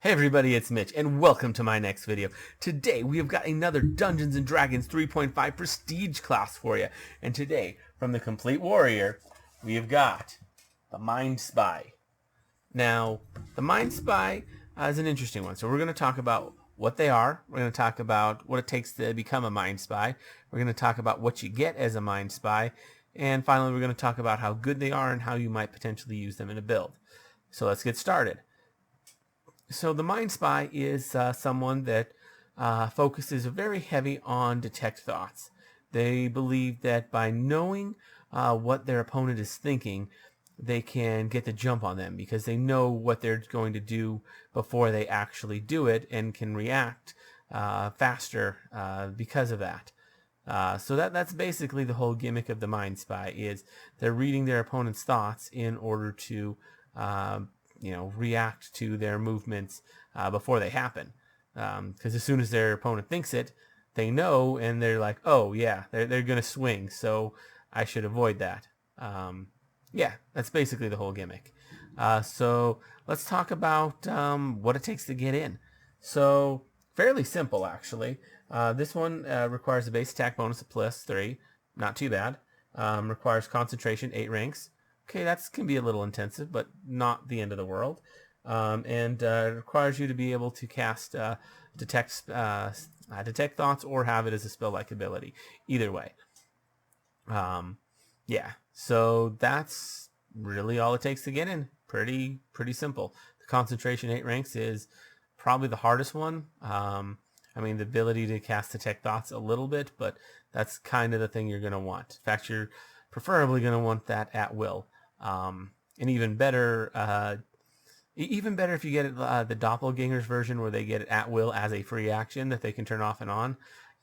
Hey everybody, it's Mitch, and welcome to my next video. Today we have got another Dungeons & Dragons 3.5 Prestige class for you. And today, from the Complete Warrior, we have got the Mindspy. Now, the Mindspy is an interesting one. So we're going to talk about what they are. We're going to talk about what it takes to become a Mindspy. We're going to talk about what you get as a Mindspy. And finally, we're going to talk about how good they are and how you might potentially use them in a build. So let's get started. So the Mindspy is someone that focuses very heavy on detect thoughts. They believe that by knowing what their opponent is thinking, they can get the jump on them because they know what they're going to do before they actually do it and can react faster because of that. So that's basically the whole gimmick of the Mindspy, is they're reading their opponent's thoughts in order to react to their movements before they happen. Because as soon as their opponent thinks it, they know, and they're like, oh yeah, they're going to swing, so I should avoid that. Yeah, that's basically the whole gimmick. So let's talk about what it takes to get in. So fairly simple, actually. This one requires a base attack bonus of +3. Not too bad. Requires concentration, 8 ranks. Okay, that can be a little intensive, but not the end of the world. And requires you to be able to cast detect thoughts or have it as a spell-like ability. Either way. Yeah, so that's really all it takes to get in. Pretty simple. The concentration 8 ranks is probably the hardest one. I mean, the ability to cast detect thoughts a little bit, but that's kind of the thing you're going to want. In fact, you're preferably going to want that at will. And even better if you get the doppelgangers version, where they get it at will as a free action that they can turn off and on.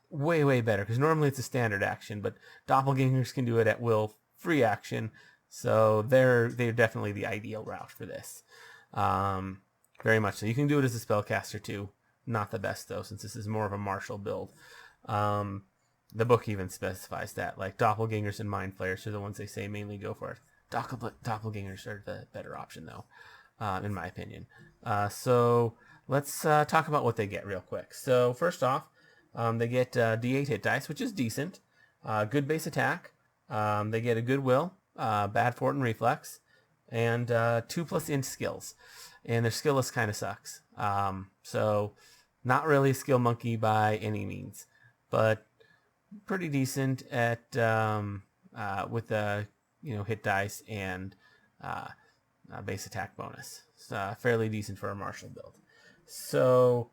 Way better, because normally it's a standard action, but doppelgangers can do it at will, free action. So they're definitely the ideal route for this. Very much so. You can do it as a spellcaster too. Not the best though, since this is more of a martial build. The book even specifies that, like, doppelgangers and mind flayers are the ones they say mainly go for it. Doppelgangers are the better option though, in my opinion. So let's talk about what they get real quick. So first off, they get D8 hit dice, which is decent. Good base attack. They get a good will, bad fort and reflex, and 2+ int skills. And their skill list kind of sucks. So not really a skill monkey by any means, but pretty decent at with the hit dice and base attack bonus. It's fairly decent for a martial build. So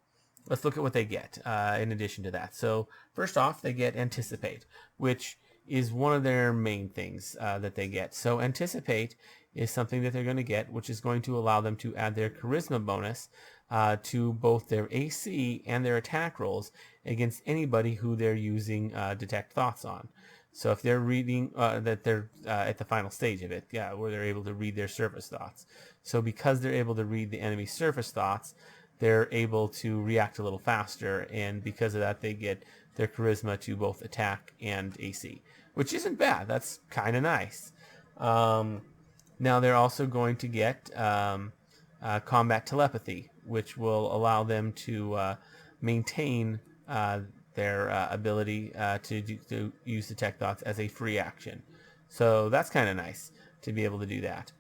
let's look at what they get in addition to that. So first off, they get Anticipate, which is one of their main things that they get. So Anticipate is something that they're going to get, which is going to allow them to add their charisma bonus to both their AC and their attack rolls against anybody who they're using detect thoughts on. So if they're reading that they're at the final stage of it, yeah, where they're able to read their surface thoughts. So because they're able to read the enemy's surface thoughts, they're able to react a little faster, and because of that, they get their charisma to both attack and AC, which isn't bad. That's kind of nice. Now they're also going to get combat telepathy, which will allow them to maintain their ability to use detect thoughts as a free action. So that's kind of nice to be able to do that.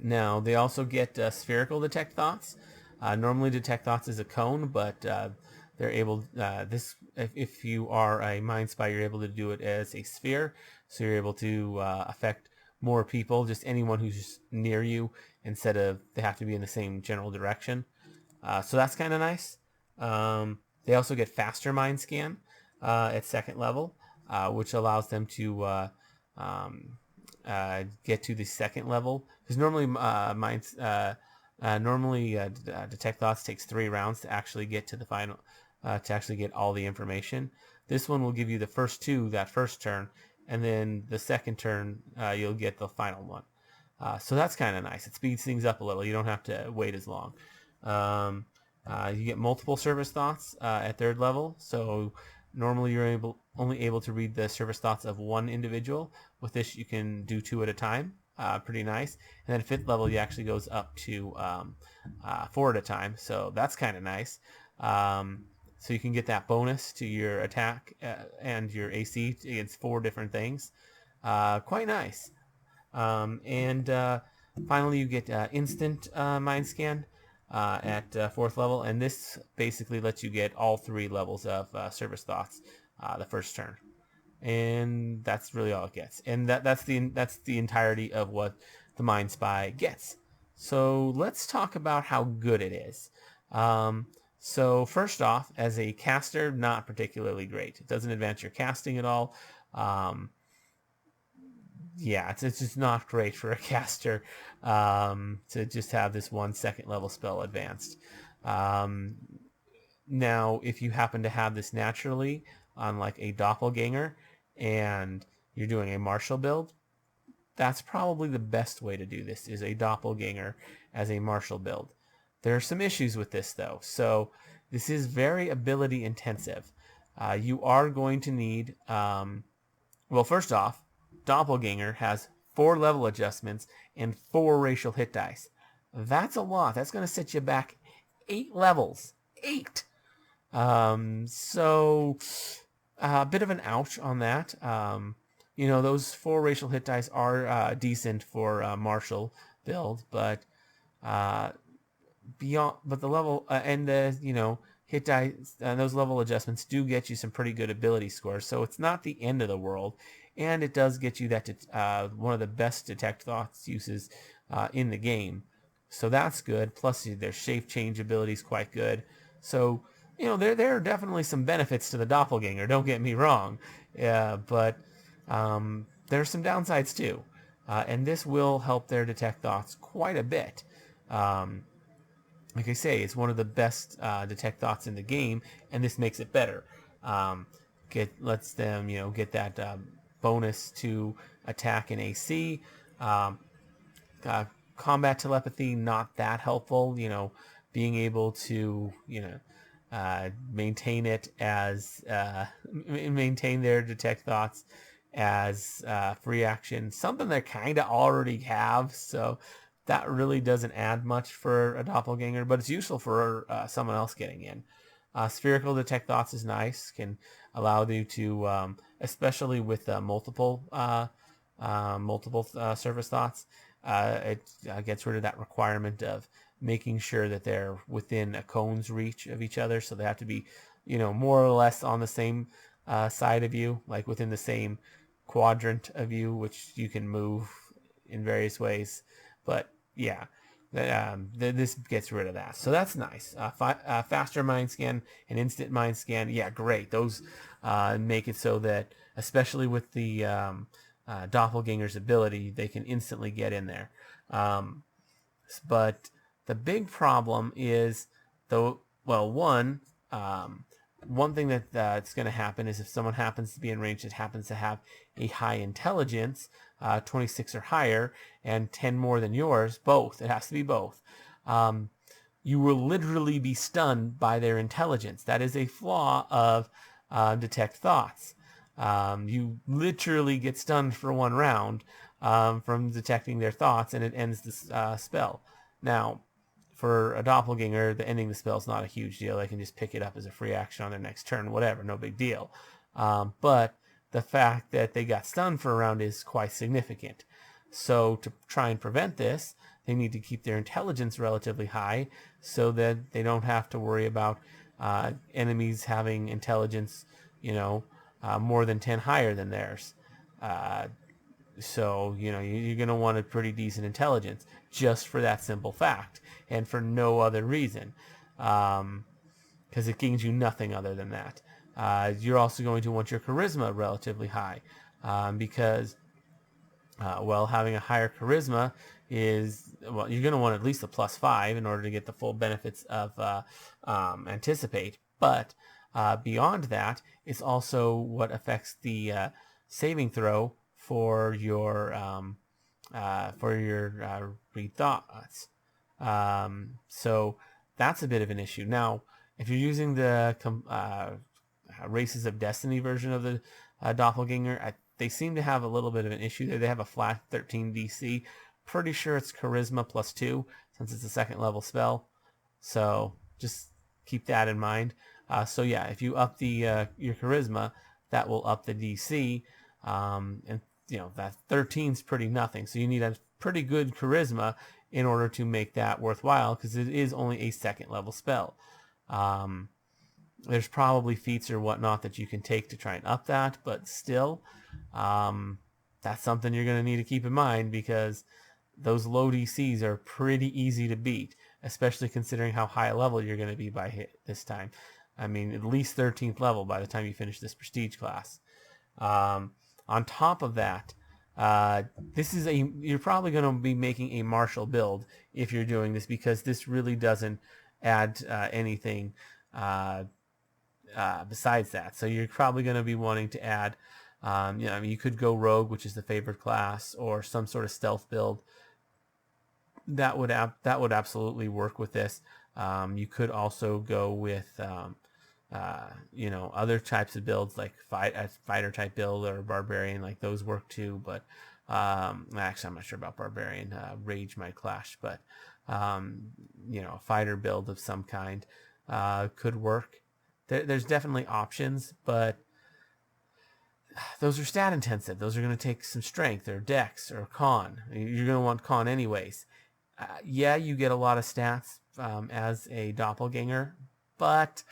Now they also get spherical detect thoughts. Normally detect thoughts is a cone, but they're able if you are a Mindspy, you're able to do it as a sphere. So you're able to affect more people, just anyone who's near you, instead of they have to be in the same general direction. So that's kind of nice. They also get faster mind scan at 2nd level, which allows them to get to the 2nd level, because normally detect thoughts takes 3 rounds to actually get to the final, to actually get all the information. This one will give you the first 2 that first turn, and then the 2nd turn you'll get the final one. So that's kind of nice. It speeds things up a little. You don't have to wait as long. You get multiple service thoughts at 3rd level. So normally you're only able to read the service thoughts of one individual. With this, you can do 2 at a time. pretty nice. And then 5th level, you actually goes up to 4 at a time, so that's kind of nice. So you can get that bonus to your attack and your AC against 4 different things. Quite nice. And finally, you get instant mind scan at 4th level, and this basically lets you get all 3 levels of service thoughts the first turn, and that's really all it gets. And that's the entirety of what the Mind Spy gets. So let's talk about how good it is. So first off, as a caster, not particularly great. It doesn't advance your casting at all. Yeah, it's just not great for a caster to just have this 1 second level spell advanced. Now, if you happen to have this naturally on like a doppelganger and you're doing a martial build, that's probably the best way to do this, is a doppelganger as a martial build. There are some issues with this though. So this is very ability intensive. You are going to need, well, first off, doppelganger has 4 level adjustments and 4 racial hit dice. That's a lot. That's going to set you back 8 levels. 8. So a bit of an ouch on that. You know, those 4 racial hit dice are decent for martial build, but the level and the hit dice, those level adjustments do get you some pretty good ability scores. So it's not the end of the world, and it does get you that one of the best detect thoughts uses in the game. So that's good. Plus their shape change ability is quite good. So there are definitely some benefits to the doppelganger. Don't get me wrong, but there are some downsides too, and this will help their detect thoughts quite a bit. Like I say, it's one of the best detect thoughts in the game, and this makes it better. Lets them get that bonus to attack and AC. Combat telepathy, not that helpful. Being able to maintain it as maintain their detect thoughts as free action, something they kind of already have. So that really doesn't add much for a doppelganger, but it's useful for someone else getting in. Spherical detect thoughts is nice, can allow you to, especially with multiple service thoughts, it gets rid of that requirement of making sure that they're within a cone's reach of each other. So they have to be, more or less on the same side of you, like within the same quadrant of you, which you can move in various ways. But yeah, this gets rid of that. So that's nice. Faster mind scan and instant mind scan. Yeah, great. Those make it so that, especially with the doppelganger's ability, they can instantly get in there. But the big problem is, one thing that's going to happen is if someone happens to be in range that happens to have a high intelligence, 26 or higher, and 10 more than yours, both, it has to be both, you will literally be stunned by their intelligence. That is a flaw of detect thoughts. You literally get stunned for 1 round from detecting their thoughts, and it ends the spell. Now, for a doppelganger, the ending the spell is not a huge deal. They can just pick it up as a free action on their next turn, whatever, no big deal. But the fact that they got stunned for a round is quite significant. So to try and prevent this, they need to keep their intelligence relatively high so that they don't have to worry about enemies having intelligence, more than 10 higher than theirs. So, you're going to want a pretty decent intelligence just for that simple fact and for no other reason, because it gains you nothing other than that. You're also going to want your charisma relatively high, because, having a higher charisma is, you're going to want at least a +5 in order to get the full benefits of Anticipate. But beyond that, it's also what affects the saving throw for your read thoughts. So that's a bit of an issue. Now, if you're using the Races of Destiny version of the doppelganger, I they seem to have a little bit of an issue there. They have a flat 13 DC. Pretty sure it's Charisma +2 since it's a second level spell. So just keep that in mind. So yeah, if you up the your Charisma, that will up the DC. And you know that 13's pretty nothing. So you need a pretty good Charisma in order to make that worthwhile, because it is only a second level spell. There's probably feats or whatnot that you can take to try and up that, but still, that's something you're going to need to keep in mind, because those low DCs are pretty easy to beat, especially considering how high a level you're going to be by hit this time. I mean, at least 13th level by the time you finish this Prestige class. On top of that, you're probably going to be making a martial build if you're doing this, because this really doesn't add anything besides that. So you're probably going to be wanting to add, I mean, you could go rogue, which is the favorite class, or some sort of stealth build. That would absolutely work with this. You could also go with other types of builds, like fighter type build or barbarian, like those work too. But actually, I'm not sure about barbarian. Rage might clash, but a fighter build of some kind could work. There's definitely options, but those are stat intensive. Those are going to take some strength or dex or con. You're going to want con anyways. Yeah, you get a lot of stats as a doppelganger, but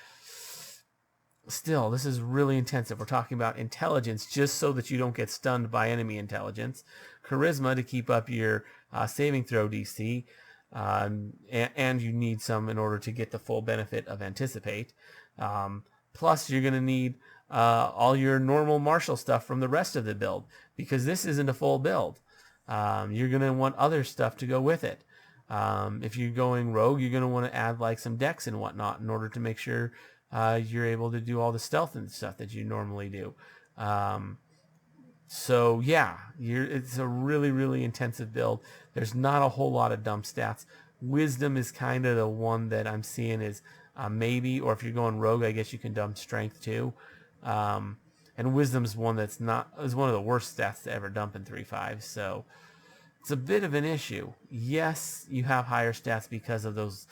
still, this is really intensive. We're talking about intelligence just so that you don't get stunned by enemy intelligence, charisma to keep up your saving throw DC, and you need some in order to get the full benefit of anticipate. Plus, you're going to need all your normal martial stuff from the rest of the build, because this isn't a full build. You're going to want other stuff to go with it. If you're going rogue, you're going to want to add like some dex and whatnot in order to make sure you're able to do all the stealth and stuff that you normally do. So yeah, it's a really, really intensive build. There's not a whole lot of dump stats. Wisdom is kind of the one that I'm seeing is maybe, or if you're going rogue, I guess you can dump strength too. And wisdom's one is one of the worst stats to ever dump in 3.5. So it's a bit of an issue. Yes, you have higher stats because of those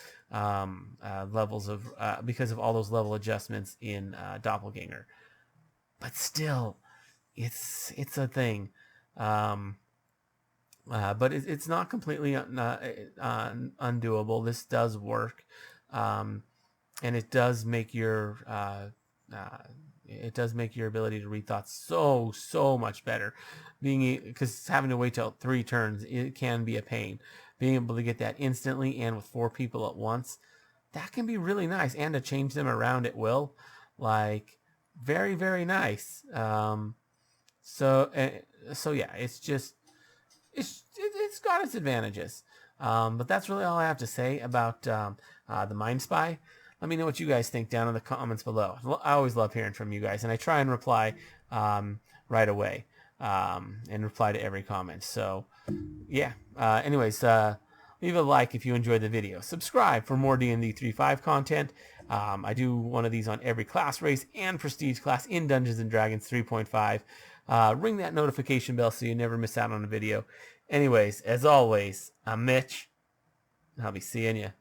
because of all those level adjustments in Doppelganger, but still, it's a thing. But it's not completely undoable. This does work, and it does make your ability to read thoughts so much better. Because having to wait till 3 turns, it can be a pain. Being able to get that instantly and with 4 people at once, that can be really nice. And to change them around at will, like very, very nice. So yeah, it's got its advantages. But that's really all I have to say about the Mindspy. Let me know what you guys think down in the comments below. I always love hearing from you guys, and I try and reply right away and reply to every comment. So yeah, anyways, leave a like if you enjoyed the video. Subscribe for more D&D 3.5 content. I do one of these on every class race and prestige class in Dungeons & Dragons 3.5. Ring that notification bell so you never miss out on a video. Anyways, as always, I'm Mitch, and I'll be seeing you